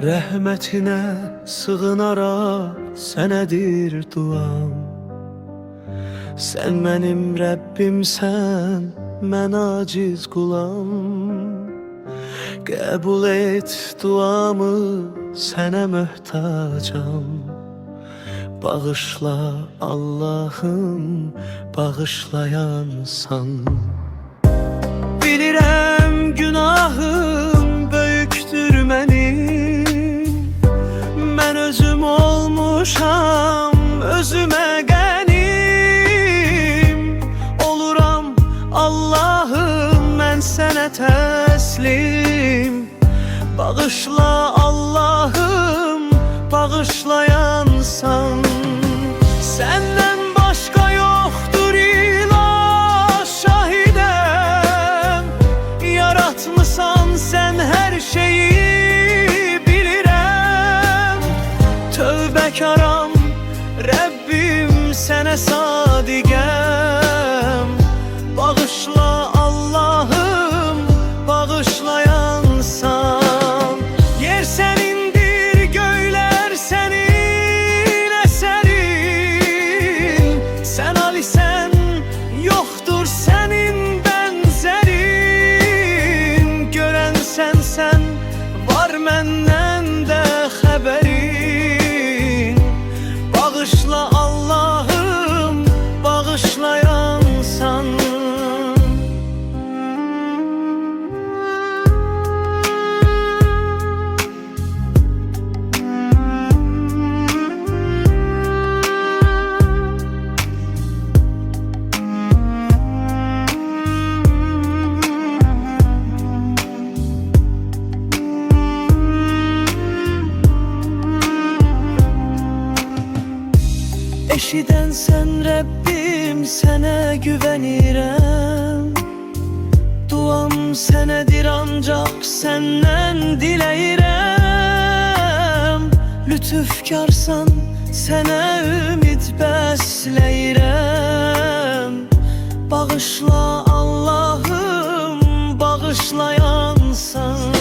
Rəhmətinə sığınaraq sənədir duam. Sən mənim Rəbbimsən, mən aciz qulam. Qəbul et duamı, sənə möhtacam. Bağışla Allahım, bağışlayansan. Bilirəm günahım böyükdür mənim. Mən özüm olmuşam, özümə qənim. Oluram Allahım, mən sənə təslim. Bağışla Allahım, bağışlayansan. Səndən başqa yoxdur ilah, şahidəm. Yaratmısan sən hər şeyi, bilirəm. Tövbekaram Rəbbim, sənə sadiqəm. Bağışla Allahım, bağışlayansan. Yer sənindir, göylər sənin əsərin. Sən alisən, yoxdur sənin bənzərin. Görən sənsən, var məndən də xəbərin. Bağışla Allahım, bağışlayansan. Eşidən sən Rəbbim, sənə güvənirəm. Duam sənədir, ancaq səndən diləyirəm. Lütufkarsan, sənə ümid bəsləyirəm. Bağışla Allahım, bağışlayansan.